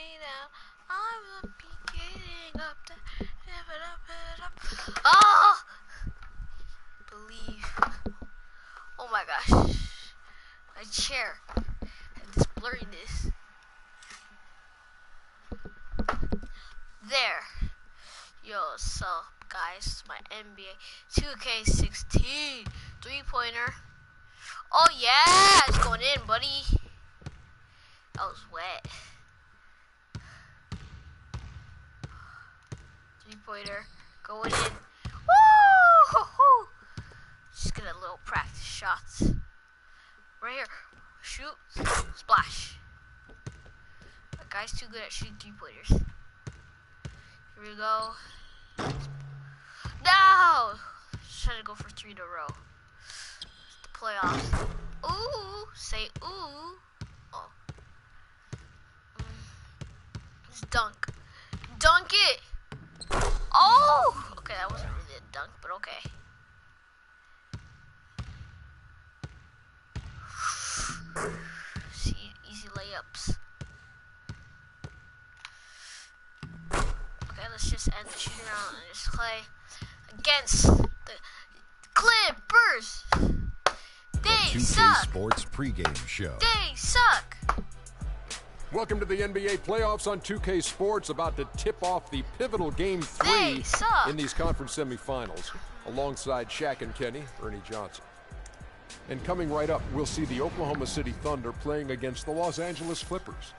me down. I will be getting up there. Oh! Believe. Oh my gosh. My chair. And this blurriness. There. Yo, what's up, guys? My NBA 2K16 3-pointer. Oh yeah, it's going in, buddy. That was wet. 3-pointer going in. Woo! Just get a little practice shots. Right here. Shoot. Splash. That guy's too good at shooting 3-pointers. Here we go. No! Just trying to go for 3 in a row. It's the playoffs. Ooh! Say ooh. Oh. Just dunk. Dunk it! Oh! Okay, that wasn't really a dunk, but okay. See, easy layups. Okay, let's just end the shooting round and just play against the Clippers. They suck. Sports pregame show. They suck. Welcome to the NBA playoffs on 2K Sports, about to tip off the pivotal Game 3 in these conference semifinals. Alongside Shaq and Kenny, Ernie Johnson. And coming right up, we'll see the Oklahoma City Thunder playing against the Los Angeles Clippers.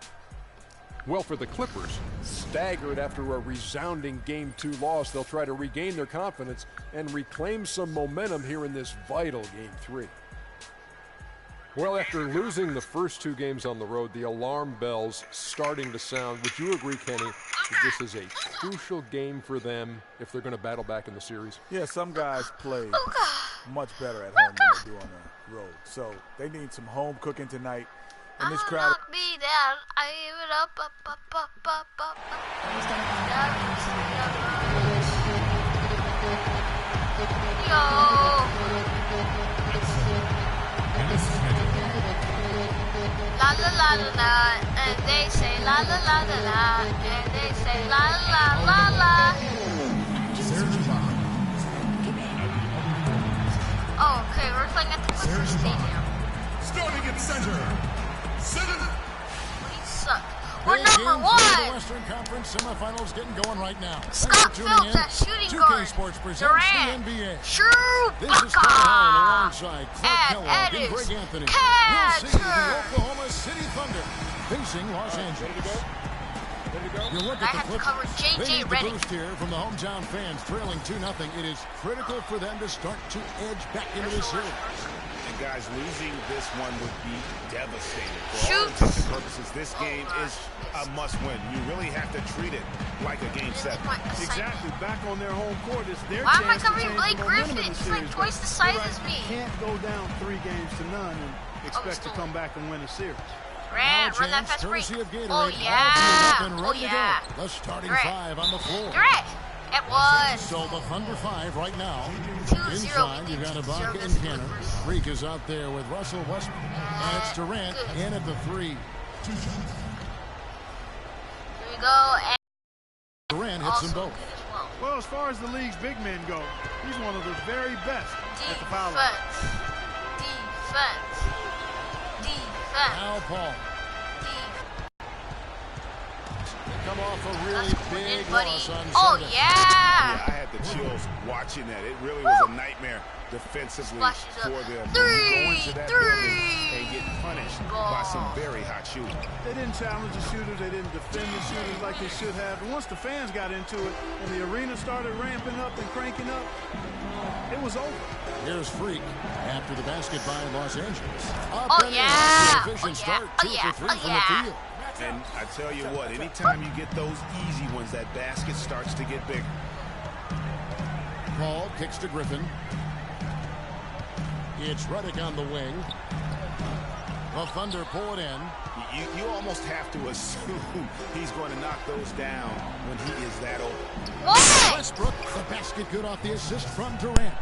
Well, for the Clippers, staggered after a resounding Game 2 loss, they'll try to regain their confidence and reclaim some momentum here in this vital Game 3. Well, after losing the first 2 games on the road, the alarm bells starting to sound. Would you agree, Kenny, that this is a crucial game for them if they're going to battle back in the series? Yeah, some guys play much better at home than they do on the road. So they need some home cooking tonight. And this crowd. Knock me down. I give it up, up, up, up, up, up. Yo. La la la la la, and they say la la la la la, and they say la la la la. Oh, okay, we're playing at the Clippers Stadium. Starting at center. We suck. We're number 1. The Western Conference semifinals getting going right now. Scott Phillips at shooting guard. Sports presents Durant. the NBA. Chewbacca. This is Scott Hahn alongside Clark And Kellogg and Edis. Greg Anthony. Catcher. We'll see the Oklahoma City Thunder facing Los Angeles. You look I at the have to cover Clippers. They JJ need the Redick. boost here from the hometown fans, trailing 2-0. It is critical for them to start to edge back into the series. And guys, losing this one would be devastating. For all Shoot. intents and purposes, this game is a must-win. You really have to treat it like a Game 7. Exactly. Back on their home court, it's their Why am I chance to covering change Blake the momentum Griffin? of the He's like series. twice the size as me. Can't go down 3 games to none and expect to come back and win a series. Durant, run that fast break. Courtesy of Gatorade. Oh All yeah. fueled up and Oh ready to yeah. go. The starting Durant. 5 on the floor. Durant. It was. So the Thunder 5 right now. 2-0. Inside, you got Ibaka and Cannon. Freak is out there with Russell Westbrook. And it's Durant in at the 3. Here we go. And Durant hits them also both. good as well. Well, as far as the league's big men go, he's one of the very best at the foul line. Defense. Now Paul. Come off a really big loss on Sunday. Oh, yeah. Yeah, I had the chills watching that. It really was a nightmare defensively Splashes up. for them. Three, Go into that building and get punished by some very hot shooting. They didn't challenge the shooters. They didn't defend the shooters like they should have. And once the fans got into it and the arena started ramping up and cranking up, it was over. Here's Freak after the basket by Los Angeles. Up Oh, and in. yeah. Efficient Oh, start. yeah. 2 for 3 Oh, from yeah. the field. And I tell you what, anytime you get those easy ones, that basket starts to get bigger. Paul kicks to Griffin. It's Redick on the wing. The Thunder pull it in. You almost have to assume he's going to knock those down when he is that open. What? Westbrook, the basket good off the assist from Durant.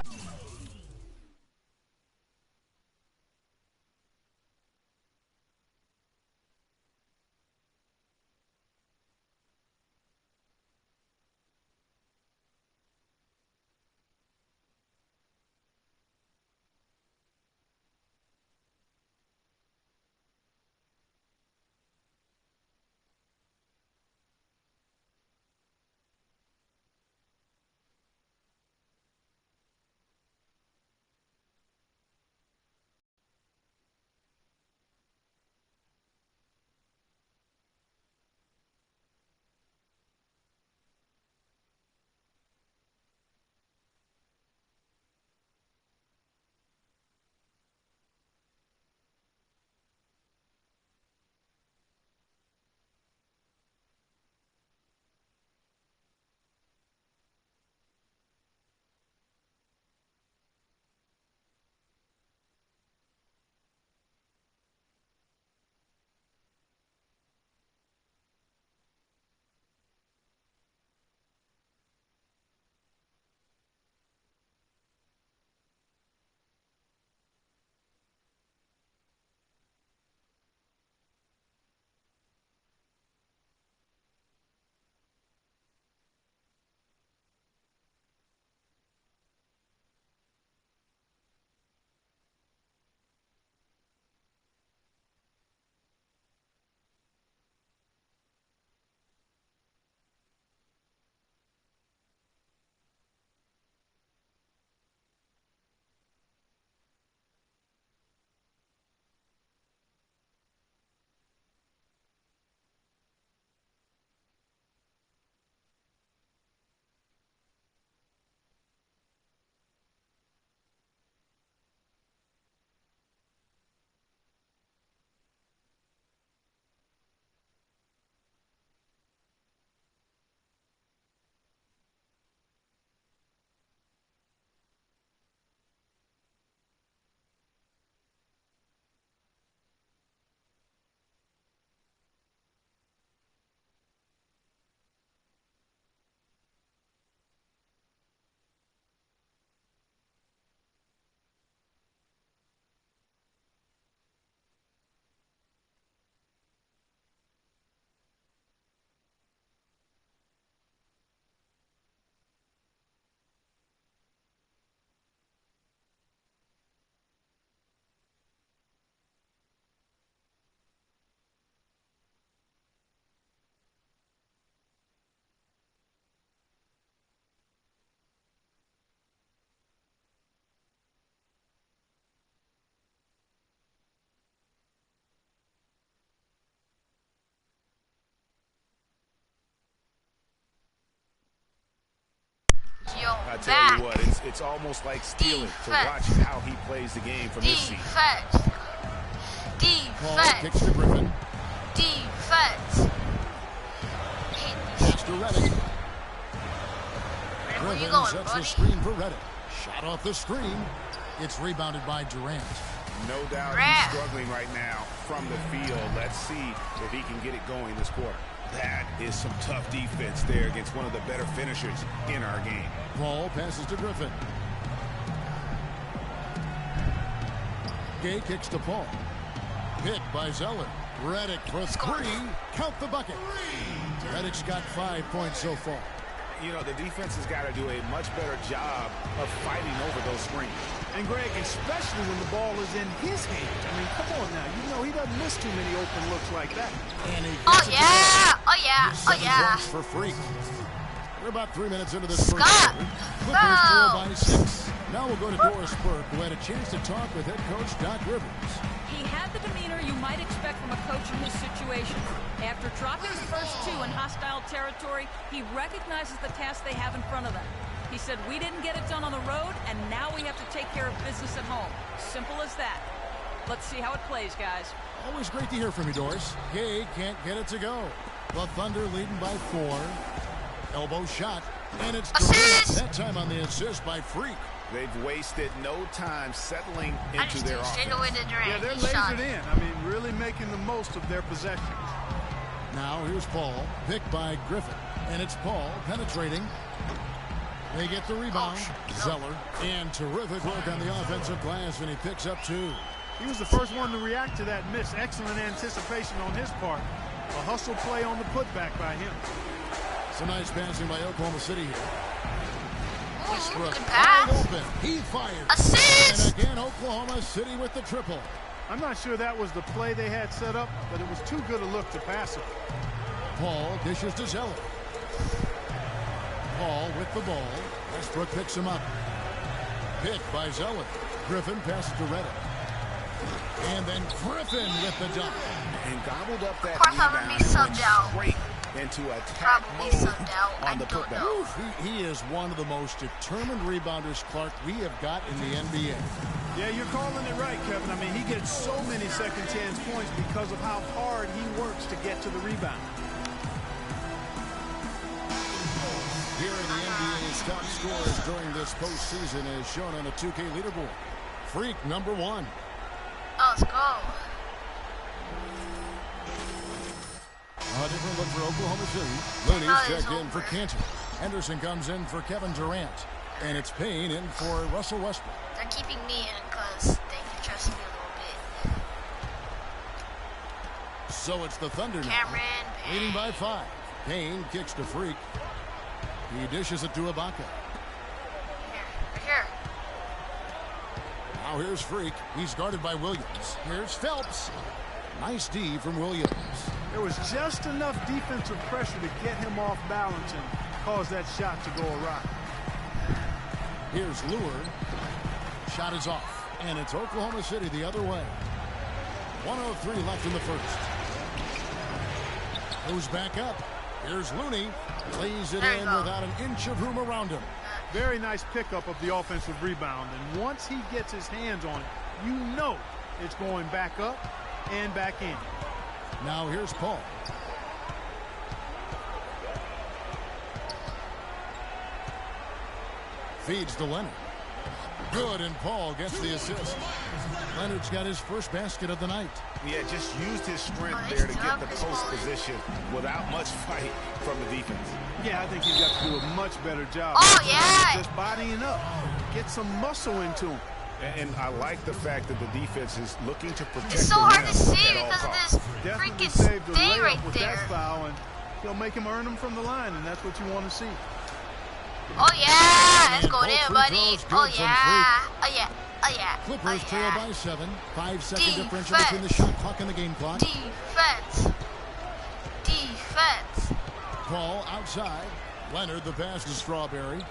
I tell you what, it's almost like stealing to watch how he plays the game from this seat. Paul kicks to Griffin. Defense. Pass to Redick. Where you Griffin going, sets buddy? the screen for Redick. Shot off the screen. It's rebounded by Durant. No doubt he's struggling right now from the field. Let's see if he can get it going this quarter. That is some tough defense there against one of the better finishers in our game. Paul passes to Griffin. Gay kicks to Paul. Hit by Zeller. Redick for three. Count the bucket. Redick's got 5 points so far. You know, the defense has got to do a much better job of fighting over those screens. And Greg, especially when the ball is in his hands. I mean, come on now. You know he doesn't miss too many open looks like that. And he Oh yeah! Oh yeah! Oh yeah! For Freak. We're about 3 minutes into this first Scott, quarter. Clippers trail by 6. Now we'll go to Doris Burke, who had a chance to talk with head coach Doc Rivers. He had the demeanor you might expect from a coach in this situation. After dropping his first 2 in hostile territory, he recognizes the task they have in front of them. He said, we didn't get it done on the road, and now we have to take care of business at home. Simple as that. Let's see how it plays, guys. Always great to hear from you, Doris. Gay can't get it to go. The Thunder leading by 4. Elbow shot, and it's Durant. That time on the assist by Freak. They've wasted no time settling into their offense. Yeah, they're lasered in. I mean, really making the most of their possessions. Now here's Paul, picked by Griffin, and it's Paul penetrating. They get the rebound. Zeller, and terrific work on the offensive glass, and he picks up 2. He was the first one to react to that miss. Excellent anticipation on his part. A hustle play on the putback by him. It's a nice passing by Oklahoma City here. Westbrook wide open. He fires. Assist! And again, Oklahoma City with the triple. I'm not sure that was the play they had set up, but it was too good a look to pass it. Paul dishes to Zeller. Paul with the ball. Westbrook picks him up. Picked by Zeller. Griffin passes to Redick. And then Griffin with the dunk. And gobbled up that of course I'm going to be subbed out. Straight into attack Probably mode subbed out. on the putback. He is one of the most determined rebounders, Clark, we have got in the NBA. Yeah, you're calling it right, Kevin. I mean, he gets so many second chance points because of how hard he works to get to the rebound. Here are the NBA's top scorers during this postseason as shown on the 2K leaderboard. Freak, number 1. Oh, let's go. A different look for Oklahoma City. Looney's checked in for Cantor. Henderson comes in for Kevin Durant. And it's Payne in for Russell Westbrook. They're keeping me in because they can trust me a little bit. So it's the Thunder now. Cameron Payne. Leading by 5. Payne kicks to Freak. He dishes it to Ibaka. Right here. Now here's Freak. He's guarded by Williams. Here's Phelps. Nice D from Williams. There was just enough defensive pressure to get him off balance and cause that shot to go awry. Here's Lure. Shot is off. And it's Oklahoma City the other way. 1:03 left in the first. Goes back up. Here's Looney. Lays it in without an inch of room around him. Very nice pickup of the offensive rebound. And once he gets his hands on it, you know it's going back up and back in. Now here's Paul. Feeds to Leonard. Good, and Paul gets the assist. Leonard's got his first basket of the night. Yeah, just used his strength there to get the post position without much fight from the defense. Yeah, I think he's got to do a much better job. Oh, yeah. Just bodying up. Get some muscle into him. And I like the fact that the defense is looking to protect It's so the hard rim to see at all because of costs. this Definitely freaking saved the thing layup right with there. that foul, and he'll make him earn them from the line, and that's what you want to see. Oh yeah, let's And go both there, free buddy. throws good Oh from yeah. Oh yeah. Oh yeah. Clippers Oh, trail yeah. by 7. 5-second differential Defense. between the shot clock and the game clock. Defense. Defense. Paul outside. Leonard, the pass to Strawberry.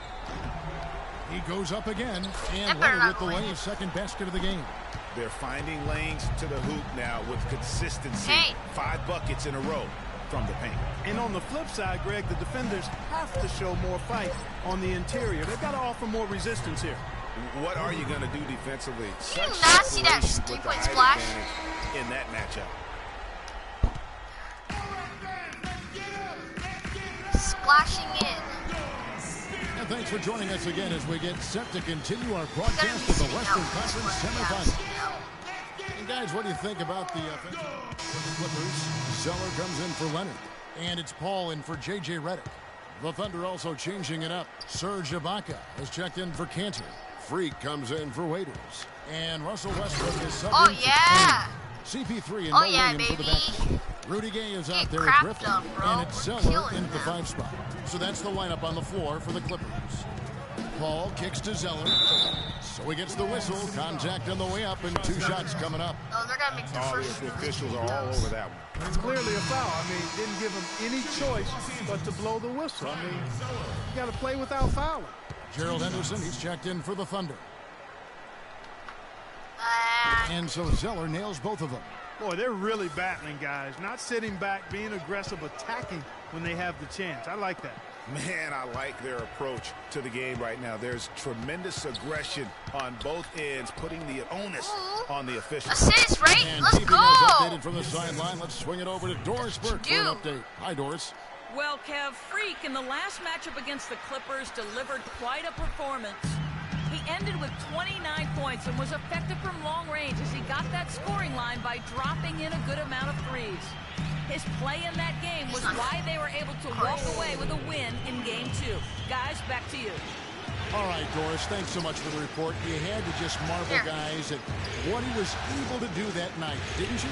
He goes up again. And better Leonard not with the go in. lane, second basket of the game. They're finding lanes to the hoop now with consistency. Hey. 5 buckets in a row. from the paint. And on the flip side, Greg, the defenders have to show more fight on the interior. They've got to offer more resistance here. What are you going to do defensively? Did you not see that three-point splash? In that matchup. Splashing in. And thanks for joining us again as we get set to continue our broadcast of the Western Conference semifinals. And guys, what do you think about the offensive for the Clippers? Zeller comes in for Leonard. And it's Paul in for J.J. Redick. The Thunder also changing it up. Serge Ibaka has checked in for Cantor. Freak comes in for Waiters. And Russell Westbrook is subbing for CP3 and for the bench. Rudy Gay is out there at Griffin. And it's Zeller in the 5 spot. So that's the lineup on the floor for the Clippers. Paul kicks to Zeller. So he gets the whistle. Contact on the way up and 2 shots coming up. Oh, they're going to make the first. The officials are all over that one. It's clearly a foul. I mean, didn't give him any choice but to blow the whistle. I mean, you got to play without fouling. Gerald Henderson, he's checked in for the Thunder. And so Zeller nails both of them. Boy, they're really battling, guys. Not sitting back, being aggressive, attacking when they have the chance. I like that. Man, I like their approach to the game right now. There's tremendous aggression on both ends, putting the onus on the officials. Assist, right? And Let's go. Updated from the sideline. Let's swing it over to Doris Burke for an update. Hi, Doris. Well, Kev, Freak in the last matchup against the Clippers delivered quite a performance. He ended with 29 points and was effective from long range as he got that scoring line by dropping in a good amount of threes. His play in that game was why they were able to walk away with a win in Game 2. Guys, back to you. All right, Doris, thanks so much for the report. You had to just marvel, guys, at what he was able to do that night, didn't you?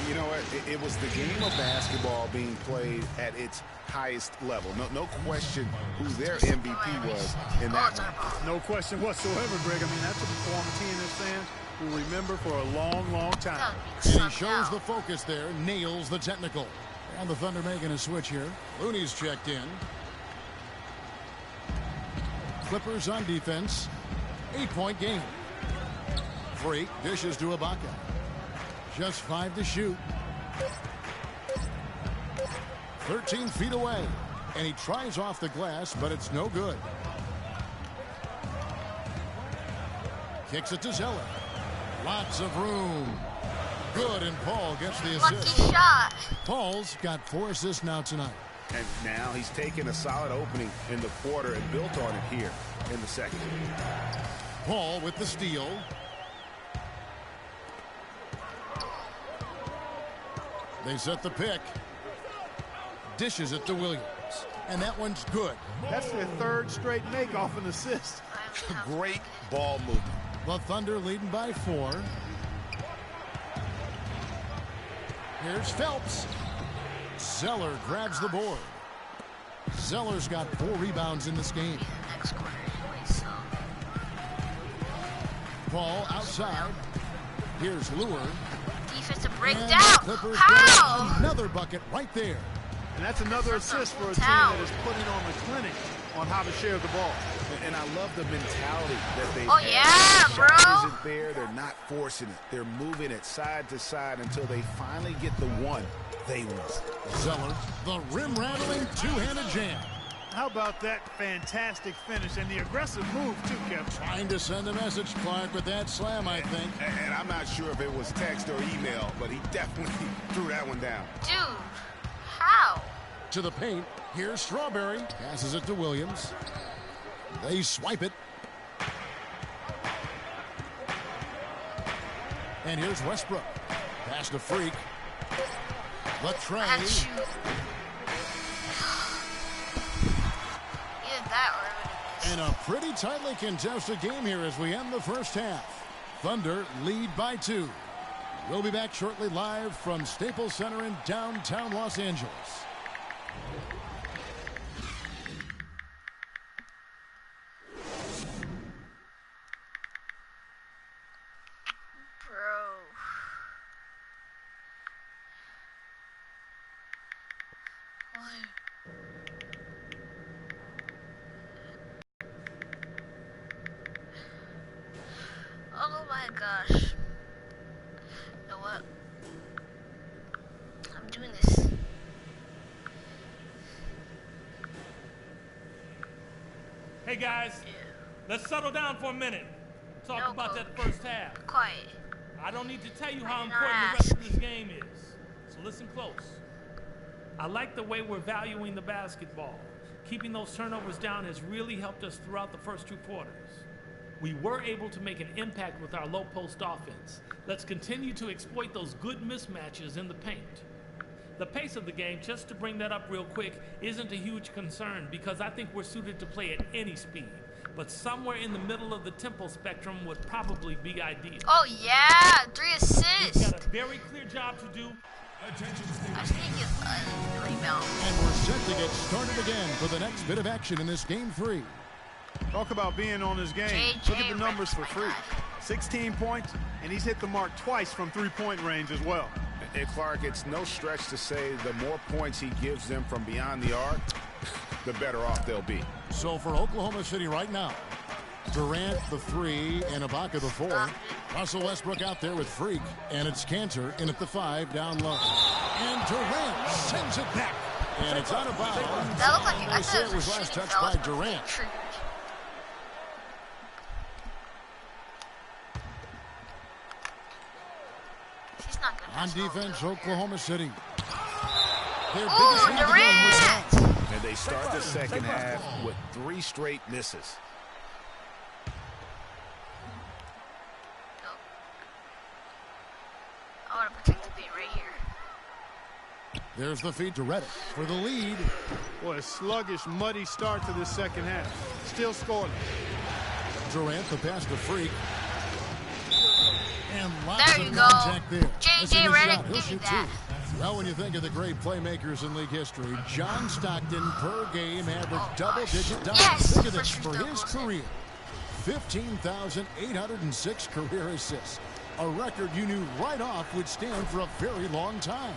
You know what? It was the game of basketball being played at its highest level. No question who their MVP was in that one. No question whatsoever, Greg. I mean, that's a performance he and his fans will remember for a long, long time. And he shows the focus there, nails the technical. And the Thunder making a switch here. Looney's checked in. Clippers on defense. 8-point game. Freak dishes to Ibaka. Just 5 to shoot. 13 feet away. And he tries off the glass, but it's no good. Kicks it to Zeller. Lots of room. Good, and Paul gets the assist. Lucky shot. Paul's got 4 assists now tonight. And now he's taken a solid opening in the quarter and built on it here in the second. Paul with the steal. They set the pick. Dishes it to Williams. And that one's good. That's their 3rd straight make off an assist. Great ball movement. The Thunder leading by 4. Here's Phelps. Zeller grabs the board. Zeller's got 4 rebounds in this game. Next quarter anyway, so. Paul outside. Here's Lure. Defensive breakdown. Clippers How? Another bucket right there. And that's another assist for a team that is putting on a clinic on how to share the ball. And I love the mentality that they have. Yeah, the bro. Shot isn't there. They're not forcing it. They're moving it side to side until they finally get the one they want. Zeller, the rim-rattling 2-handed jam. How about that fantastic finish and the aggressive move, too, Kevin? Trying to send a message, Clark, with that slam, I think. And I'm not sure if it was text or email, but he definitely threw that one down. Dude, how? To the paint. Here's Strawberry. Passes it to Williams. They swipe it. And here's Westbrook. Pass to Freak. The tray. And a pretty tightly contested game here as we end the first half. Thunder lead by 2. We'll be back shortly live from Staples Center in downtown Los Angeles. Oh my gosh. You know what? I'm doing this. Hey, guys, let's settle down for a minute. Talk about that first half. Quiet. I don't need to tell you how important the rest of this game is. So listen close. I like the way we're valuing the basketball. Keeping those turnovers down has really helped us throughout the first 2 quarters. We were able to make an impact with our low post offense. Let's continue to exploit those good mismatches in the paint. The pace of the game, just to bring that up real quick, isn't a huge concern because I think we're suited to play at any speed. But somewhere in the middle of the tempo spectrum would probably be ideal. Oh yeah, 3 assists. We've got a very clear job to do. I was thinking of the rebound. And we're set to get started again for the next bit of action in this game 3. Talk about being on his game. Look at the numbers for Freak. 16 points, and he's hit the mark twice from three-point range as well. And Clark, it's no stretch to say the more points he gives them from beyond the arc, the better off they'll be. So for Oklahoma City right now, Durant the 3 and Ibaka the 4. Russell Westbrook out there with Freak, and it's Cantor in at the 5 down low. And Durant sends it back, and it's out of bounds. That looked like I say it was last touched by Durant. On defense, Oklahoma City. Ooh, Durant! And they start the second half with 3 straight misses. I want to protect the paint right here. There's the feed to Redick for the lead. Boy, a sluggish, muddy start to this second half. Still scoring. Durant, the pass to Freak. And lots there you of go. contact there. J.J. Redick, give me that. Well, when you think of the great playmakers in league history, John Stockton per game averaged double-digit doubles. Yes, Look at this for his career. 15,806 career assists. A record you knew right off would stand for a very long time.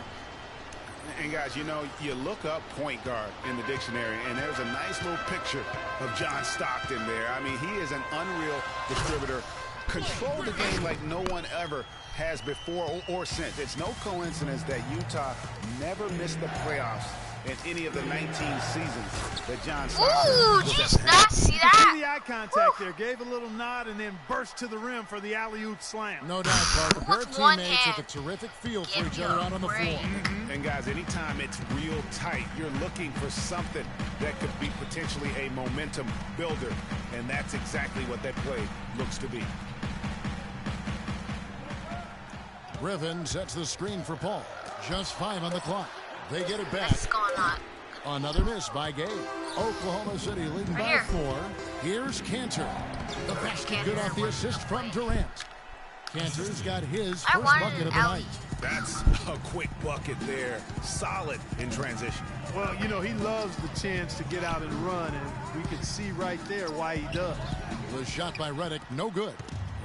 And guys, you know, you look up point guard in the dictionary, and there's a nice little picture of John Stockton there. I mean, he is an unreal distributor. Control the game like no one ever has before or since. It's no coincidence that Utah never missed the playoffs in any of the 19 seasons that John Stockton was at the head. See that? The eye contact there, gave a little nod, and then burst to the rim for the alley-oop slam. No doubt, Carter. Their teammates with a terrific feel for each other out on the floor. And guys, anytime it's real tight, you're looking for something that could be potentially a momentum builder, and that's exactly what that play looks to be. Griffin sets the screen for Paul. Just 5 on the clock. They get it back. That's going on. Another miss by Gabe. Oklahoma City leading by 4. Here's Cantor. The basket good off the assist from Durant. Cantor's got his first bucket of the night. That's a quick bucket there. Solid in transition. Well, you know, he loves the chance to get out and run, and we can see right there why he does. The shot by Redick, no good.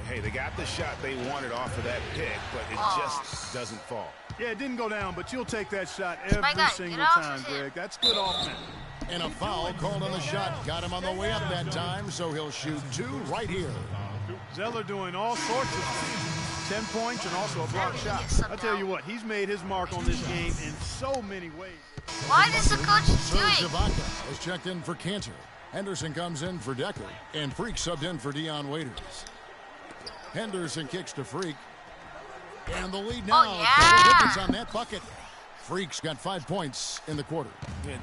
Hey, they got the shot they wanted off of that pick, but it just doesn't fall. Yeah, it didn't go down, but you'll take that shot every single time, Greg. That's good offense. And a foul called on the shot. Got him on the way up that time, so he'll shoot 2 right here. Zeller doing all sorts of things. 10 points and also a block shot. I'll tell you what, he's made his mark on this game in so many ways. Why does the coach do Serge Ibaka has checked in for Cantor. Henderson comes in for Decker, and Freak subbed in for Dion Waiters. Henderson kicks to Freak. And the lead now. Double on that bucket. Freak's got 5 points in the quarter.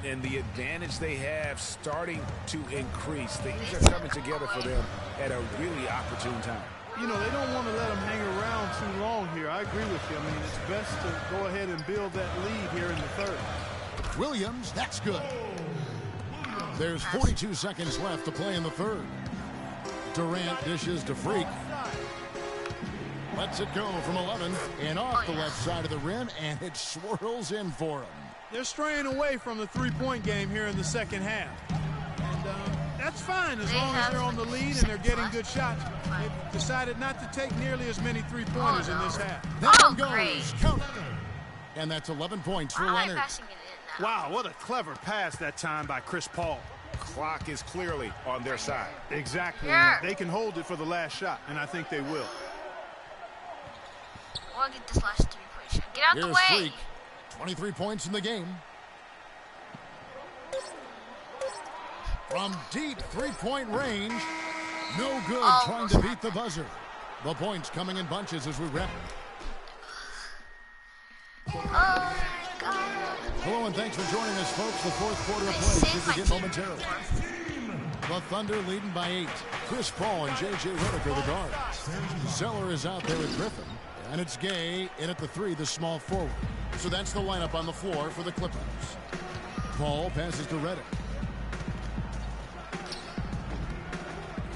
And the advantage they have starting to increase. Things are coming together for them at a really opportune time. You know, they don't want to let them hang around too long here. I agree with you. I mean, it's best to go ahead and build that lead here in the third. Williams, that's good. There's 42 seconds left to play in the third. Durant dishes to Freak. Lets it go from 11 and off the left side of the rim, and it swirls in for him. They're straying away from the three-point game here in the second half. And that's fine as long as they're on the lead and they're getting good shots. They've decided not to take nearly as many three-pointers in this half. There goes. Count it. And that's 11 points for Leonard. Wow, what a clever pass that time by Chris Paul. Clock is clearly on their side. Exactly. They can hold it for the last shot, and I think they will. We'll get this last 3-point shot. Get out the way. Freak. 23 points in the game. From deep three-point range. No good trying to beat the buzzer. The points coming in bunches as we wrap. Oh, my God. Hello, and thanks for joining us, folks. The fourth quarter of play should begin momentarily. The Thunder leading by 8. Chris Paul and J.J. Redick are the guards. Zeller is out there with Griffin. And it's Gay in at the 3, the small forward. So that's the lineup on the floor for the Clippers. Paul passes to Redick.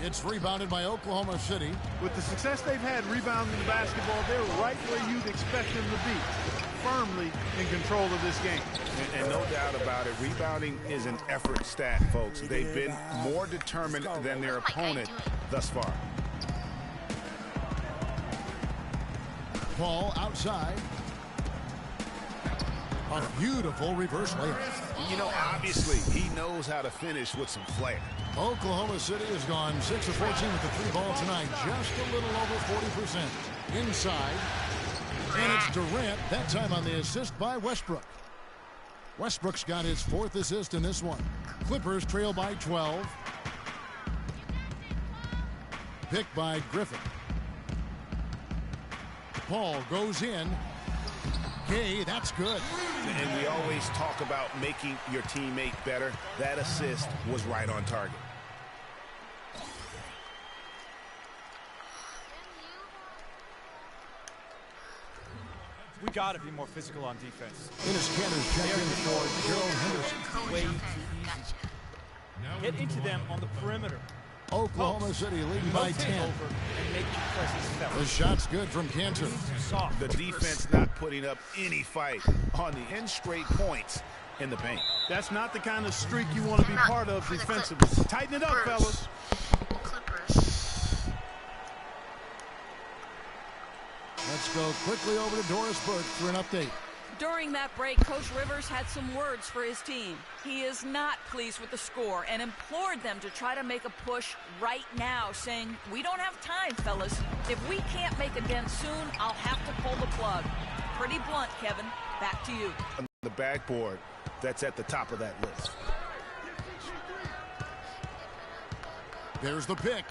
It's rebounded by Oklahoma City. With the success they've had rebounding the basketball, they're right where you'd expect them to be, firmly in control of this game. And no doubt about it, rebounding is an effort stat, folks. They've been more determined than their opponent thus far. Paul outside. A beautiful reverse layup. You know, obviously, he knows how to finish with some flair. Oklahoma City has gone 6 of 14 with the 3 ball tonight, just a little over 40%. Inside, and it's Durant, that time on the assist by Westbrook. Westbrook's got his 4th assist in this one. Clippers trail by 12. Picked by Griffin. Paul goes in. Okay, that's good. And we always talk about making your teammate better. That assist was right on target. We got to be more physical on defense. Enes Kanter's checked in for Gerald Henderson. Way too easy. Get into them on the perimeter. Oklahoma City leading by 10. And make your presence felt. The shot's good from Kanter. The defense not putting up any fight on the end straight points in the paint. That's not the kind of streak you want to be part of defensively. Tighten it up, fellas. Clippers. Let's go quickly over to Doris Burke for an update. During that break, Coach Rivers had some words for his team. He is not pleased with the score and implored them to try to make a push right now, saying, "We don't have time, fellas. If we can't make a dent soon, I'll have to pull the plug." Pretty blunt, Kevin. Back to you. On the backboard, that's at the top of that list. There's the pick.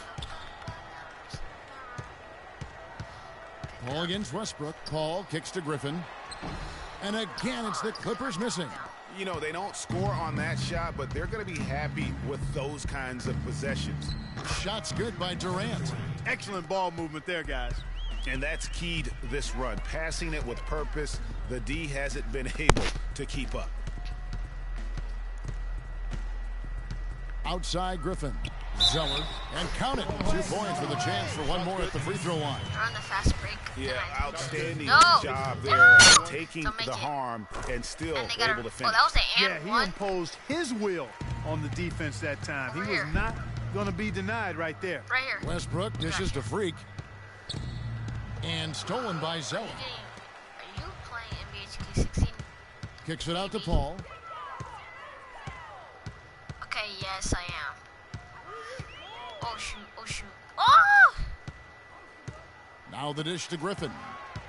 Paul against Westbrook. Paul kicks to Griffin. And again, it's the Clippers missing. You know, they don't score on that shot, but they're going to be happy with those kinds of possessions. Shot's good by Durant. Excellent ball movement there, guys. And that's keyed this run. Passing it with purpose. The D hasn't been able to keep up. Outside Griffin. Zeller. And count it. 2 points with a chance for one more at the free throw line. They're on the fast break. Yeah, outstanding No. job there. No. Taking Don't make the it. harm and still And they got able to Oh, finish. that was an Yeah, and he one. imposed his will on the defense that time. He was not going to be denied right there. Right here. Westbrook dishes to Freak. And stolen by Zeller. Are you playing NBA 2K16? Kicks it out to Paul. Okay, yes, I am. Oh, shoot. Oh, shoot. Oh! Now the dish to Griffin.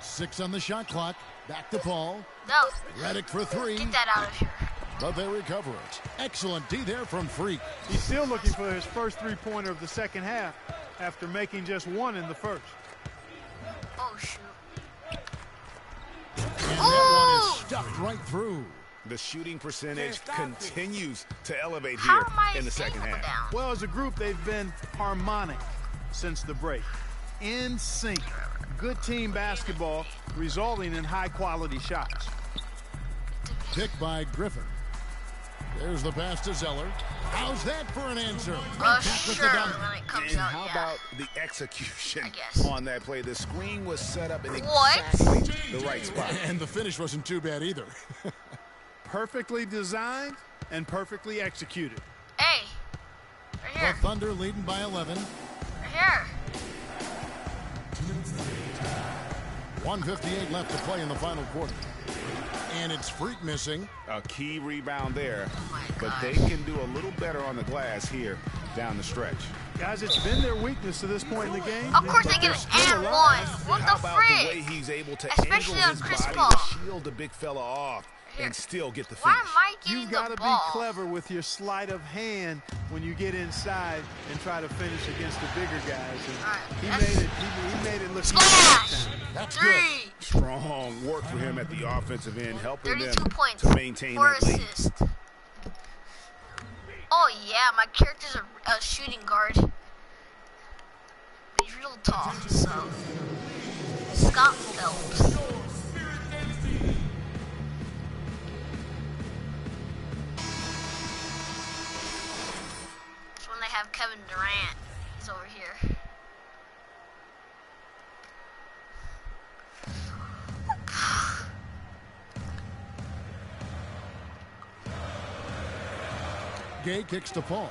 6 on the shot clock. Back to Paul. No. Redick for 3. Get that out of here. But they recover it. Excellent D there from Freak. He's still looking for his first three-pointer of the second half after making just 1 in the first. Oh, shoot. And that one is stuffed right through. The shooting percentage continues to elevate How here am I in the second staying half. down? Well, as a group, they've been harmonic since the break. In sync. Good team basketball, resulting in high-quality shots. Picked by Griffin. There's the pass to Zeller. How's that for an answer? Sure, when it comes And out, how yeah. about the execution I guess. on that play? The screen was set up in What? exactly the right spot. And the finish wasn't too bad either. Perfectly designed and perfectly executed. Hey, right The here, Thunder leading by 11. right here. 1:58 left to play in the final quarter. And it's Freak missing. A key rebound there, my but gosh. they can do a little better on the glass here down the stretch. Guys, it's been their weakness to this point in the game. Of course they but get they're an still and alive. one. What How the about the way frick? he's able to Especially angle on his Chris body Paul. to shield the big fella off and still get the finish. Why am I getting You've got to the ball? be clever with your sleight of hand when you get inside and try to finish against the bigger guys. And he made it look easy that time. That's 3. good. Strong work for him at the offensive end, helping them 32 points. to maintain 4 that lead. assists. Oh yeah, my character's a shooting guard. He's real tall, so Scott Phelps. That's when they have Kevin Durant. He's over here. Gay kicks to Paul.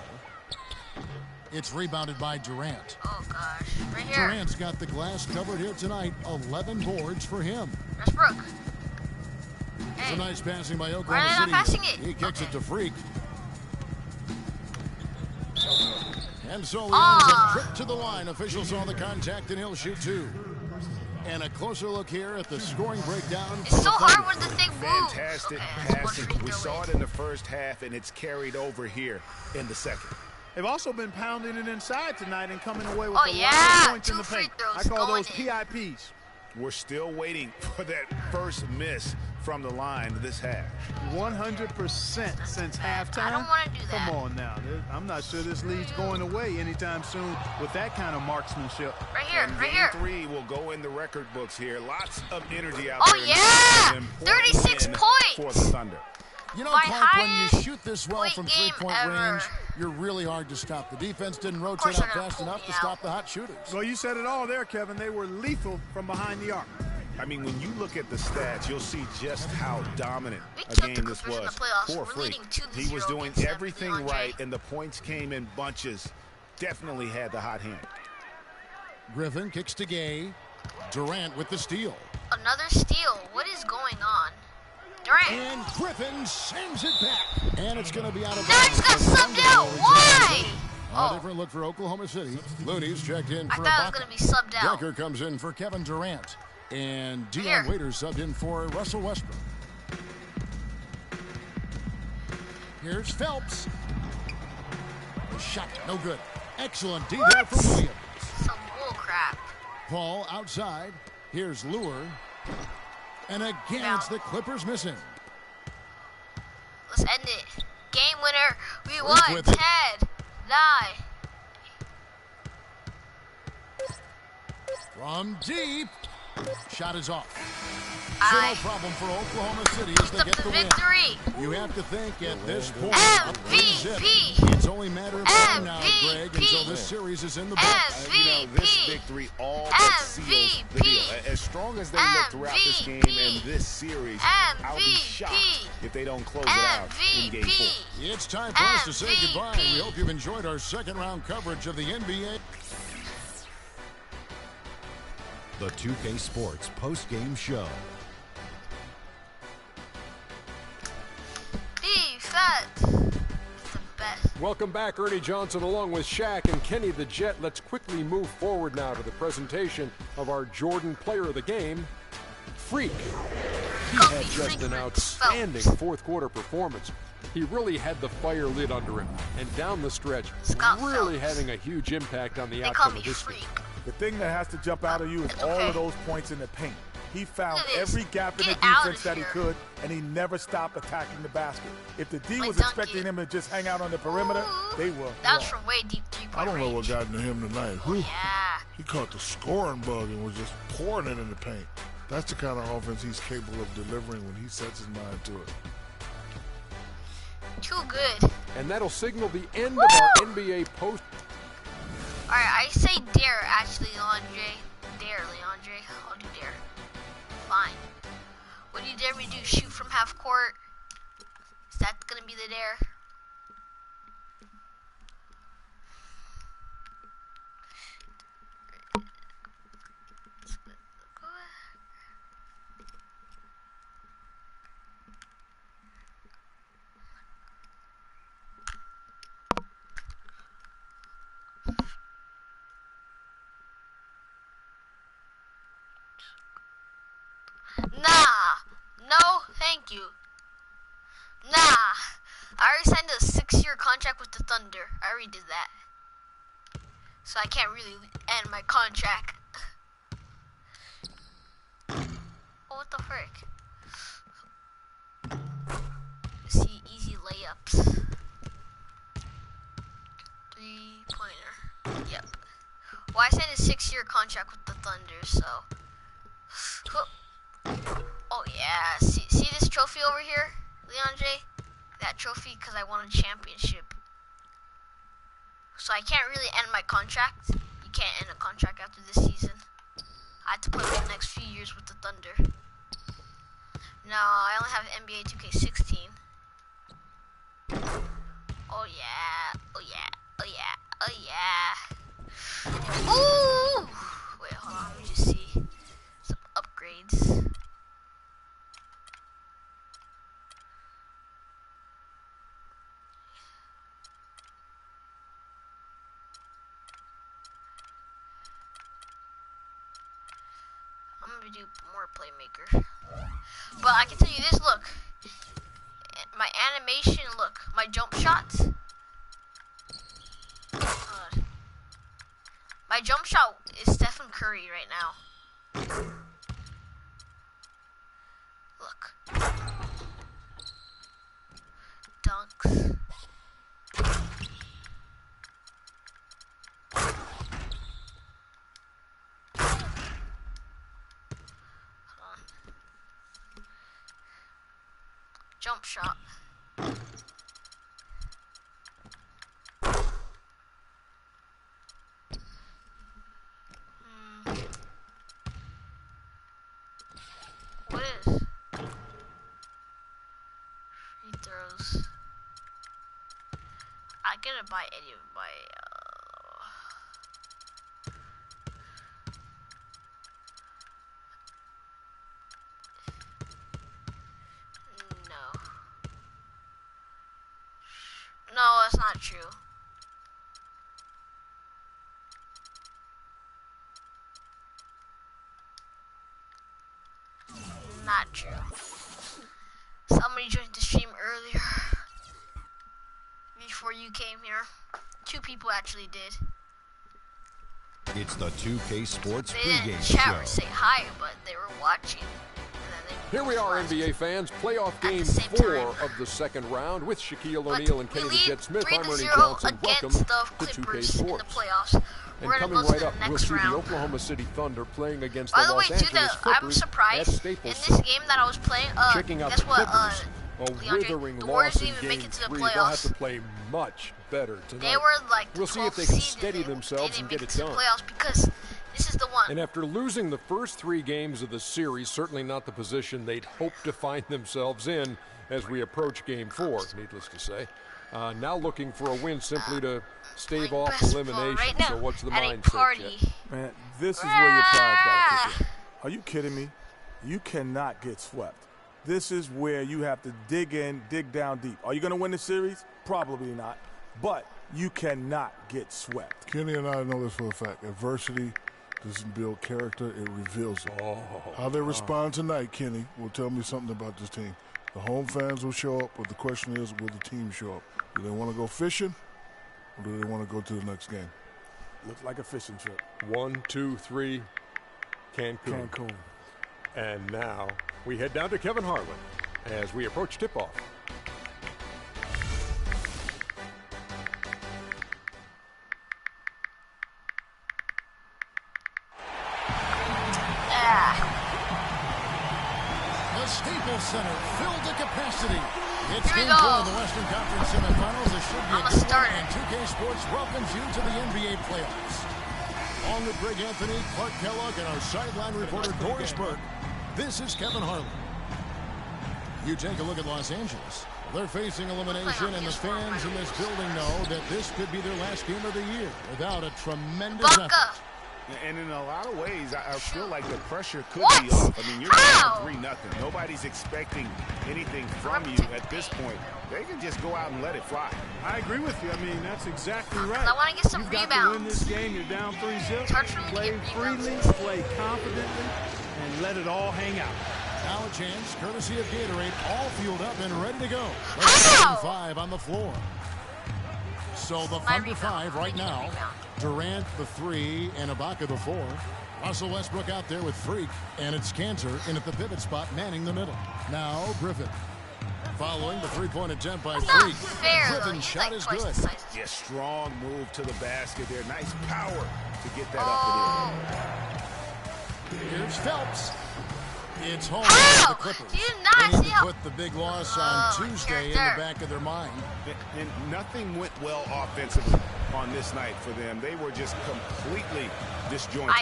It's rebounded by Durant. Oh gosh, right here. Durant's got the glass covered here tonight. 11 boards for him. Westbrook. It's Hey. a nice passing by Why are Oklahoma they City. not passing it? He kicks it to Freak. And so he Ah. ends a trip to the line. Officials saw the contact and he'll shoot 2. And a closer look here at the scoring breakdown. It's so hard when the thing moves. Fantastic Okay, that's one passing. free We throw saw in. it in the first half, and it's carried over here in the second. They've also been pounding it inside tonight and coming away with Oh, a lot yeah. of points in 2 the free paint. throws I call going those in. PIPs. We're still waiting for that first miss from the line this half. 100% since halftime. I don't want to do that. Come on now. I'm not sure this lead's going away anytime soon with that kind of marksmanship. Right here, And right game here. 3 will go in the record books here. Lots of energy out Oh, there. yeah! An important 36 win points. for the Thunder. You know, My Clark, when you highest shoot this well point from game three-point ever. range, you're really hard to stop. The defense didn't rotate course out they're gonna fast pull enough me to out. stop the hot shooters. Well, you said it all there, Kevin. They were lethal from behind the arc. I mean, when you look at the stats, you'll see just how dominant We a killed the game this Clippers in was the playoffs. for We're Freak. leading 2-0 He was doing against them, everything DeAndre. right, and the points came in bunches. Definitely had the hot hand. Griffin kicks to Gay. Durant with the steal. Another steal. What is going on? Durant. And Griffin sends it back. And it's going to be out of Now bounds. he's got The subbed Thunder out. will return. Why? A different look for Oklahoma City. Looney's checked in I for thought it was Ibaka. going to be subbed out. Decker comes in for Kevin Durant. And Here. Dion Waiters subbed in for Russell Westbrook. Here's Phelps. The shot, no good. Excellent D there from Williams. Some bull crap. Paul outside. Here's Lure. And again, Now. it's the Clippers missing. Let's end it. Game winner. We Freak won. with it. 10, 9. From deep. Shot is off. So I no problem for Oklahoma City as they picked get up the the win. victory. You have to think at this point, MVP. it's only a matter of time now, Greg, until this series is in the books. You know, this MVP. victory all but seals the deal. As strong as they look throughout this game and this series, I'll be shocked if they don't close it out in Game 4. It's time for us to say MVP. goodbye. We hope you've enjoyed our second round coverage of the NBA. The 2K Sports post-game show. Defense. It's the best. Welcome back, Ernie Johnson, along with Shaq and Kenny the Jet. Let's quickly move forward now to the presentation of our Jordan Player of the Game, Freak. He had just an outstanding fourth-quarter performance. He really had the fire lit under him, and down the stretch, Scott really Phelps. having a huge impact on the They call outcome me of this Freak. game. The thing that has to jump out of you is It's all okay. of those points in the paint. He found Look at this. every gap in the Get out defense of that he here. could, and he never stopped attacking the basket. If the D Like was dunk expecting it. him to just hang out on the perimeter, Ooh. they were That was wrong. from way deep three-point I don't know what range. got into him tonight. Whew. Yeah. He caught the scoring bug and was just pouring it in the paint. That's the kind of offense he's capable of delivering when he sets his mind to it. Too good. And that'll signal the end of our NBA post. Alright, I say dare, actually, Leandre. Dare, Leandre. I'll do dare. Fine. What do you dare me to do? Shoot from half court? Is that gonna be the dare? Nah. No, thank you. Nah, I already signed a 6-year contract with the Thunder. I already did that. So I can't really end my contract. Oh, what the frick? See, easy layups. 3-pointer. Yep. Well, I signed a 6-year contract with the Thunder, so. Oh yeah. See this trophy over here, Leon J? That trophy because I won a championship. So I can't really end my contract. You can't end a contract after this season. I had to play for the next few years with the Thunder. No, I only have NBA 2K16. Oh yeah, oh yeah, oh yeah, oh yeah. Ooh! Wait, hold on, let me just see some upgrades. I'm gonna do more playmaker. But I can tell you this, look. My animation, look. My jump shots. My jump shot is Stephen Curry right now. Look. Dunks. Jump shot. What is? Free throws. I gotta buy any of my No, that's not true. Not true. Somebody joined the stream earlier. Before you came here. 2 people actually did. It's the 2K Sports They didn't pregame chat or show. say hi, but they were watching. Here we are, NBA fans. Playoff game 4 of the second round with Shaquille O'Neal and Kenny the Jet Smith. I'm Ernie Johnson. Welcome to 2K Sports. And coming right up, we'll see the Oklahoma City Thunder playing against the Los Angeles Clippers. I'm surprised in this game that I was playing. Checking out guess the what? Clippers. A withering loss in Game 3. They'll have to play much better tonight. They were like we'll see if they can steady themselves and get it done. Playoffs because this is the one. And after losing the first 3 games of the series, certainly not the position they'd hope to find themselves in as we approach Game 4, needless to say. Now looking for a win simply to stave off elimination. Right so what's the mindset, Jet? Man, this is where your pride's got to kick in. Are you kidding me? You cannot get swept. This is where you have to dig in, dig down deep. Are you going to win the series? Probably not. But you cannot get swept. Kenny and I know this for a fact. Adversity doesn't build character, it reveals it. How they respond tonight, Kenny, will tell me something about this team. The home fans will show up, but the question is, will the team show up? Do they want to go fishing, or do they want to go to the next game? Looks like a fishing trip. 1, 2, 3, Cancun. And now we head down to Kevin Harlan as we approach tip-off. The Staples Center filled to capacity. It's Game 4 of the Western Conference semifinals. This should be a good one, and 2K Sports welcomes you to the NBA playoffs. Along with Greg Anthony, Clark Kellogg, and our sideline reporter, Doris Burke, this is Kevin Harlan. You take a look at Los Angeles. They're facing elimination, and the fans in this building know that this could be their last game of the year without a tremendous effort. And in a lot of ways, I feel like the pressure could be off. I mean, you're down 3-0. Nobody's expecting anything from you at this point. They can just go out and let it fly. I agree with you. I mean, that's exactly right. I want to get some You've rebounds. got to win this game. You're down 3-0. Play freely, play confidently, and let it all hang out. Now chance, courtesy of Gatorade, all fueled up and ready to go. 5 on the floor. So the Thunder 5 right now. Durant the 3 and Ibaka the 4. Russell Westbrook out there with Freak, and it's Cantor in at the pivot spot, manning the middle. Now Griffin. Following the three-point attempt by Freak. Griffin's shot is good. Yeah, strong move to the basket there. Nice power to get that up and in. Here's Phelps. It's home for the Clippers. Do you not they need see to how... put the big loss on Tuesday in the back of their mind. And nothing went well offensively on this night for them. They were just completely disjointed.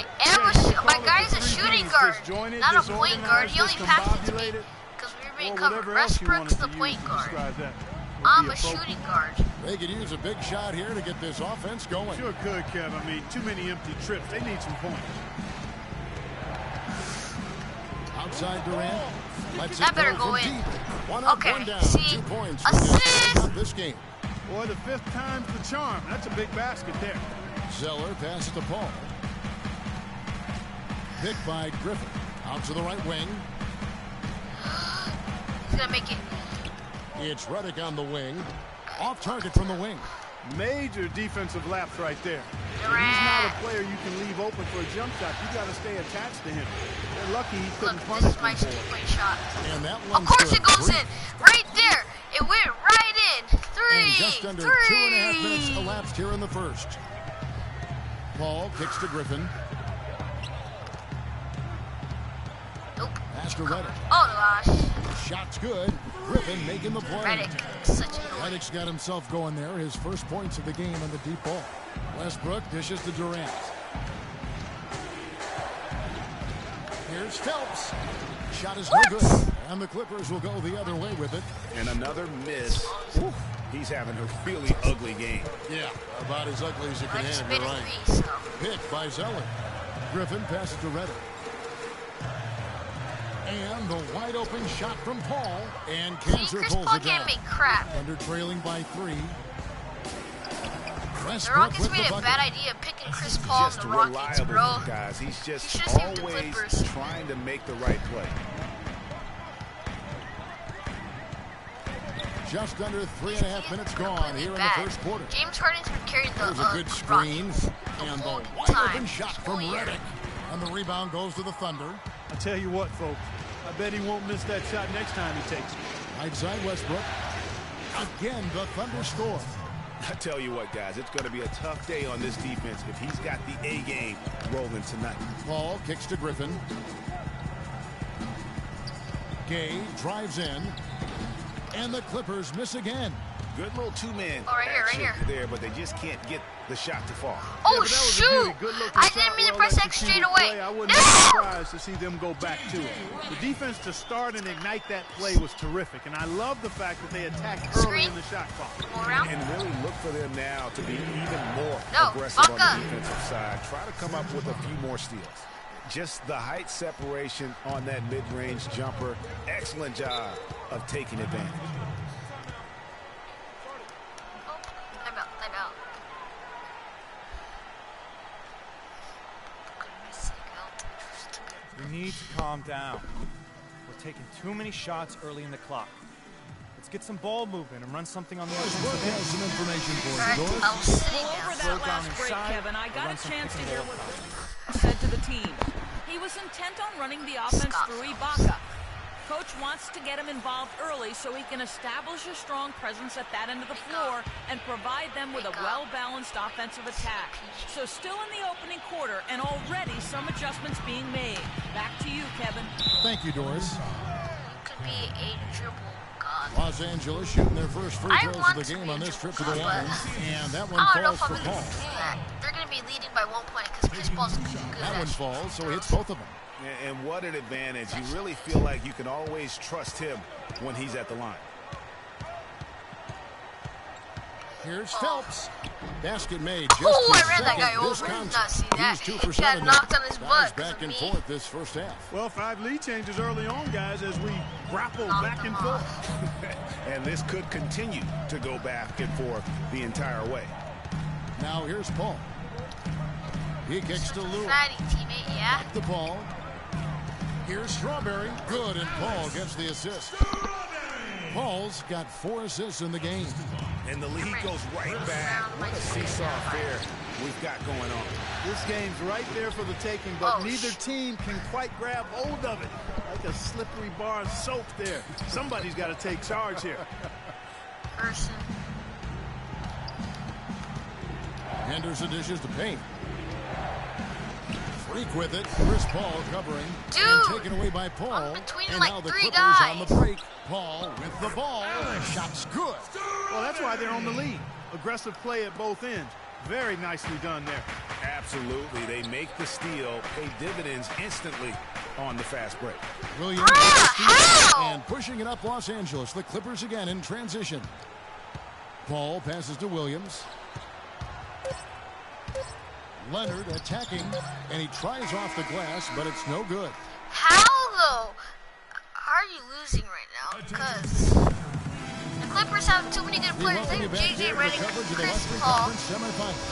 My guy's a shooting guard, not a point guard. He only passes to me because we were being covered. Westbrook's the point guard. I'm a shooting guard. They could use a big shot here to get this offense going. Sure could, Kev. I mean, too many empty trips. They need some points. Outside Durant. That better go in. One up, one down. 2 points. Assist. This game. Boy, the 5th time's the charm. That's a big basket there. Zeller passes to Paul. Picked by Griffin. Out to the right wing. He's gonna make it. It's Redick on the wing. Off target from the wing. Major defensive lapse right there. He's not a player you can leave open for a jump shot. You got to stay attached to him. They're lucky he couldn't punish him. This is my two-point shot. And that of course it goes in. Right there. It went right in. 3. And just under 2.5 minutes elapsed here in the first. Paul kicks to Griffin. Nope. Pass to Redick. Oh gosh. Shot's good. Griffin making the play. Redick's got himself going there. His first points of the game on the deep ball. Westbrook dishes to Durant. Here's Phelps. Shot is no good. And the Clippers will go the other way with it. And another miss. Oof. He's having a really ugly game. Yeah, about as ugly as you can have. You're right. Picked by Zeller. Griffin passes to Redick. And the wide open shot from Paul. And Cantor pulls it down. Thunder trailing by 3. The Rockets made a bad idea picking Chris Paul and the Rockets, bro. Guys. He's just always trying to make the right play. Just under 3.5 minutes gone here in the first quarter. James Harden's been carrying the There's a good screen. And the wide open shot from Redick. And the rebound goes to the Thunder. I tell you what, folks. I bet he won't miss that shot next time he takes it. Right side Westbrook. Again, the Thunder score. I tell you what, guys, it's going to be a tough day on this defense if he's got the A game rolling tonight. Paul kicks to Griffin. Gay drives in. And the Clippers miss again. Good little two-man action there, but they just can't get the shot to fall. Oh, shoot! I didn't mean to press X straight away. I wouldn't be surprised to see them go back to it. The defense to start and ignite that play was terrific, and I love the fact that they attacked early in the shot clock. And really look for them now to be even more aggressive on the defensive side. Try to come up with a few more steals. Just the height separation on that mid-range jumper. Excellent job of taking advantage. We need to calm down. We're taking too many shots early in the clock. Let's get some ball movement and run something on the offensive end. Some information for you, Over that last break, Kevin, I got a chance to hear what Coach said to the team. He was intent on running the offense through Ibaka. Coach wants to get him involved early so he can establish a strong presence at that end of the floor and provide them with a well-balanced offensive attack. So still in the opening quarter and already some adjustments being made. Back to you, Kevin. Thank you, Doris. Could be a dribble god. Los Angeles shooting their first free throws of the game on this trip to the line. And that one falls for Paul. They're going to be leading by 1 point because Chris Paul's good. That one falls, so he hits both of them. And what an advantage. You really feel like you can always trust him when he's at the line. Here's Phelps. Basket made. I ran that guy over. Did not see that. He got knocked on his butt. Back and forth this first half. Well, 5 lead changes early on, guys, as we grapple back and forth. And this could continue to go back and forth the entire way. Now here's Paul. He kicks to Lou. Fatty teammate, yeah. The ball. Here's Strawberry. Good, and Paul gets the assist. Paul's got 4 assists in the game. And the lead goes right back. What a seesaw affair we've got going on. This game's right there for the taking, but neither team can quite grab hold of it. Like a slippery bar of soap there. Somebody's got to take charge here. Henderson dishes to Payne. Freak with it. Chris Paul covering. And taken away by Paul. And now the Clippers on the break. Paul with the ball. Shot's good. Well, that's why they're on the lead. Aggressive play at both ends. Very nicely done there. Absolutely. They make the steal, pay dividends instantly on the fast break. Williams and pushing it up Los Angeles. The Clippers again in transition. Paul passes to Williams. Leonard attacking, and he tries off the glass, but it's no good. How, though, are you losing right now? Because the Clippers have too many good players. They have J.J. Redick, Chris Paul.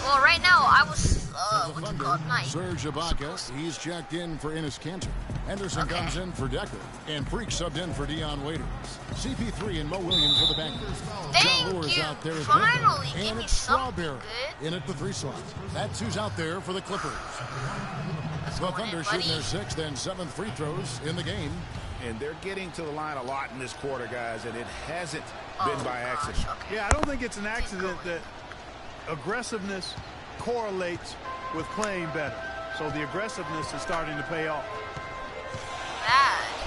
Well, right now, I was, what's it called, night. Serge Ibaka, he's checked in for Enes Kanter. Henderson comes in for Decker, and Freak subbed in for Dion Waiters. CP3 and Mo Williams for the backers. Thank you. Out there Finally, and give me it's something Strawberry good. in at the 3 slot. That's who's out there for the Clippers. The Thunder shooting their 6th and 7th free throws in the game. And they're getting to the line a lot in this quarter, guys, and it hasn't been by accident. Yeah, I don't think it's an accident that aggressiveness correlates with playing better. So the aggressiveness is starting to pay off.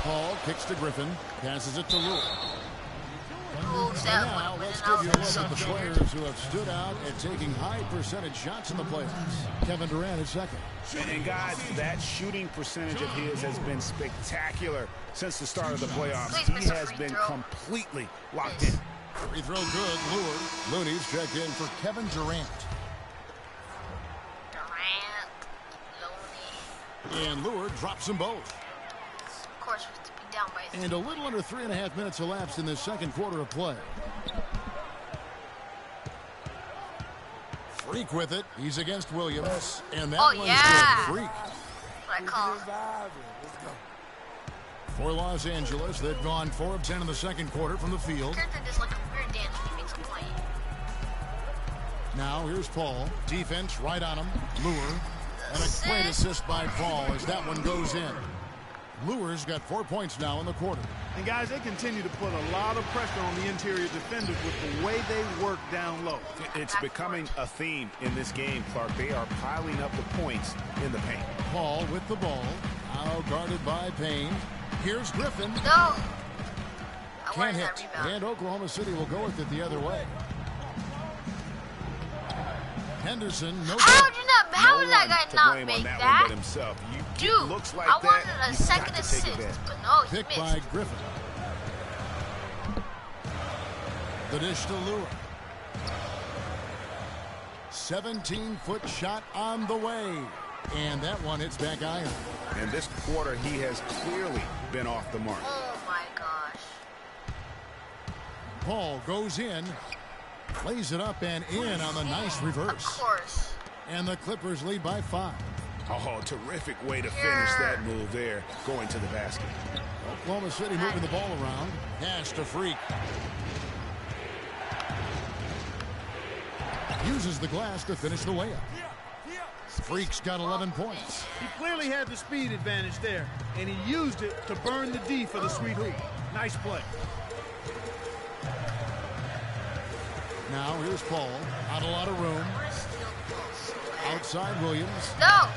Paul kicks to Griffin, passes it to Lue. Now, let's give you a look at the players who have stood out and taking high percentage shots in the playoffs. Kevin Durant is second. And guys, that shooting percentage of his has been spectacular since the start of the playoffs. He has been completely locked in. Free throw good. Looney's checked in for Kevin Durant. And Lure drops them both. Of course, we have to be down by 3. And a little under 3.5 minutes elapsed in the second quarter of play. Freak with it. He's against Williams. And that one's good. Freak. What I call. For Los Angeles, they've gone 4 of 10 in the second quarter from the field. Curtin does like a weird dance when he makes a play. Now here's Paul. Defense right on him. Lure. And a great assist by Paul as that one goes in. Lure's got 4 points now in the quarter. And guys, they continue to put a lot of pressure on the interior defenders with the way they work down low. It's becoming a theme in this game, Clark. They are piling up the points in the paint. Paul with the ball. Now guarded by Payne. Here's Griffin. No. Can't hit. And Oklahoma City will go with it the other way. Henderson, no good. How did that guy not make that? Himself. Dude, looks like I wanted that, a second assist, but no, he picked missed. by Griffin. The dish to Lure. 17-foot shot on the way. And that one hits back iron. And this quarter, he has clearly been off the mark. Oh, my gosh. Paul goes in, lays it up and in on the nice reverse. Of course. And the Clippers lead by 5. Oh, terrific way to finish that move there, going to the basket. Oklahoma City moving the ball around. Pass to Freak. Uses the glass to finish the layup. Freak's got 11 points. He clearly had the speed advantage there, and he used it to burn the D for the sweet hoop. Nice play. Now here's Paul. Not a lot of room. Outside Williams. No.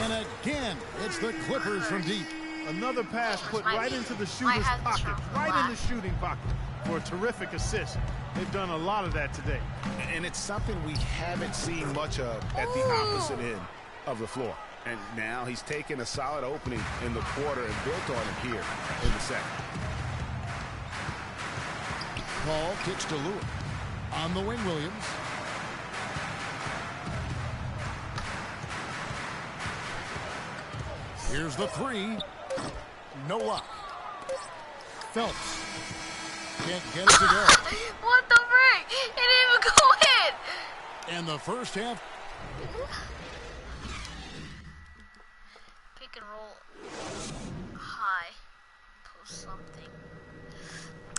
And again, it's the Clippers from deep. Another pass put right into the shooter's pocket, right in the shooting pocket for a terrific assist. They've done a lot of that today. And it's something we haven't seen much of at the opposite end of the floor. And now he's taken a solid opening in the quarter and built on it here in the second. Paul kicks to Lure. On the wing, Williams. Here's the 3. No luck. Phelps can't get it to go. What the frick? It didn't even go in. And the first half. Pick and roll. High.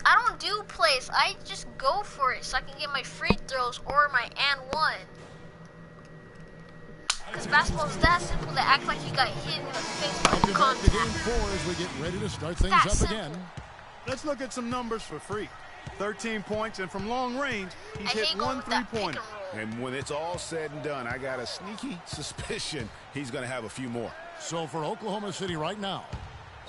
I don't do plays. I just go for it so I can get my free throws or my and one. Because basketball is that simple to act like you got hit in the face with contact. To game 4 as we get ready to start things up again. Let's look at some numbers for Freak. 13 points, and from long range, he's hit 1 3-pointer. And when it's all said and done, I got a sneaky suspicion he's going to have a few more. So for Oklahoma City right now,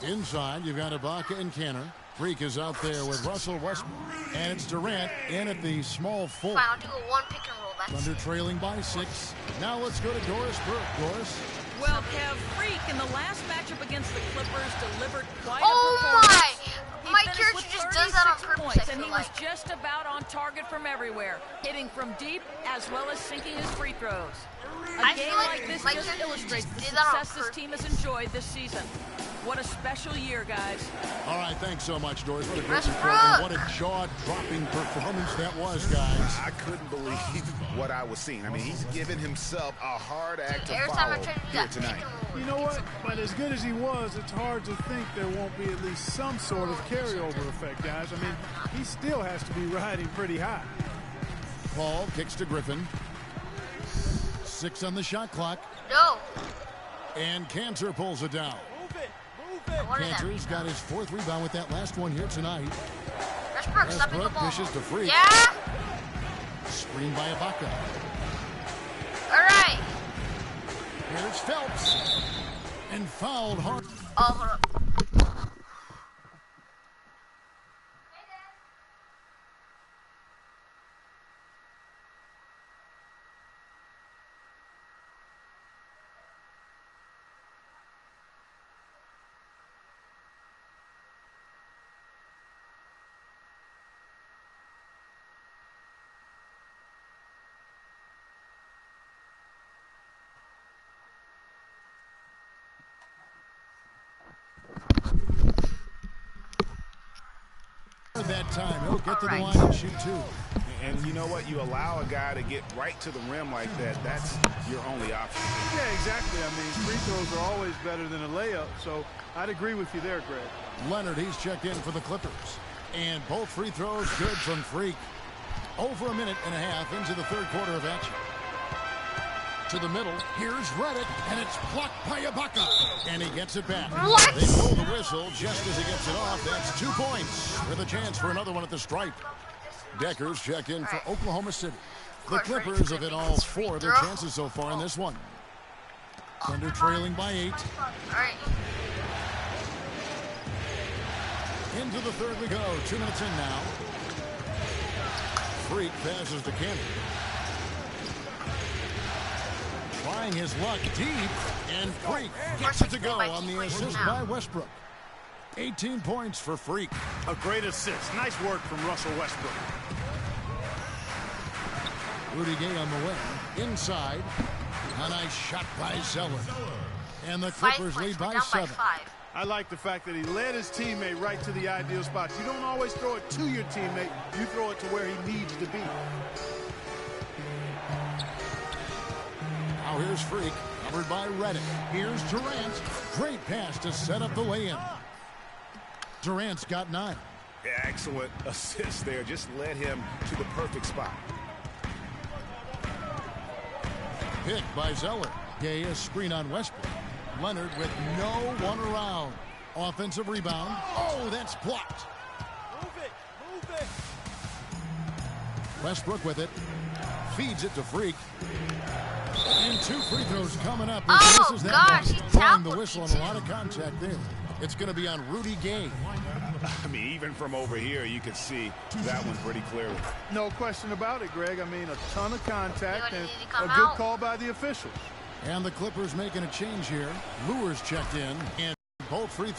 inside you've got Ibaka and Kanter. Freak is out there with Russell Westbrook. And it's Durant in at the small 4. I'll do a 1 pick and roll. Thunder trailing by 6. Now let's go to Doris Burke. Doris. Well, Kev, Freak in the last matchup against the Clippers delivered quite a performance. He my character just does that on purpose, points, and he was just about on target from everywhere, hitting from deep as well as sinking his free throws. A game like this just illustrates the success this team has enjoyed this season. What a special year, guys. All right, thanks so much, Doris. What a great report, and what a jaw-dropping performance that was, guys. I couldn't believe what I was seeing. I mean, he's given himself a hard act to follow here tonight. You know what? But as good as he was, it's hard to think there won't be at least some sort of carryover effect, guys. I mean, he still has to be riding pretty high. Paul kicks to Griffin. 6 on the shot clock. No. And Kanter pulls it down. Kanter's got his 4th rebound with that last one here tonight. Westbrook dishes to Freak. Yeah. Screened by Ibaka. All right. Here's Phelps. And fouled hard. Oh, hold up. That time he'll get to the line and shoot 2. And you know what? You allow a guy to get right to the rim like that. That's your only option. Yeah, exactly. I mean, free throws are always better than a layup, so I'd agree with you there, Greg. Leonard, he's checked in for the Clippers. And both free throws good from Freak. Over a minute and a half into the 3rd quarter of action. To the middle, here's Redick, and it's blocked by Ibaka. And he gets it back. What? They blow the whistle just as he gets it off. That's 2 points with a chance for another one at the stripe. Deckers check in for Oklahoma City. The Clippers have hit all 4 of their chances so far in this one. Thunder trailing by 8. Into the 3rd we go. 2 minutes in now. Freak passes to Kanter. Trying his luck deep, and Freak gets it to go on the assist by Westbrook. 18 points for Freak. A great assist. Nice work from Russell Westbrook. Rudy Gay on the way. Inside. A nice shot by Zeller. And the Clippers lead by 7. I like the fact that he led his teammate right to the ideal spots. You don't always throw it to your teammate. You throw it to where he needs to be. Now here's Freak, covered by Redick. Here's Durant. Great pass to set up the lay-in. Durant's got 9. Yeah, excellent assist there. Just led him to the perfect spot. Picked by Zeller. Gay a screen on Westbrook. Leonard with no one around. Offensive rebound. Oh, that's blocked. Move it. Westbrook with it. Feeds it to Freak. And 2 free throws coming up. Oh, misses that gosh, one. he Blowing the whistle and a lot of contact there. It's going to be on Rudy Gay. I mean, even from over here, you could see that one pretty clearly. No question about it, Greg. I mean, a ton of contact and a good call by the officials. And the Clippers making a change here. Lewis checked in, and both free throws.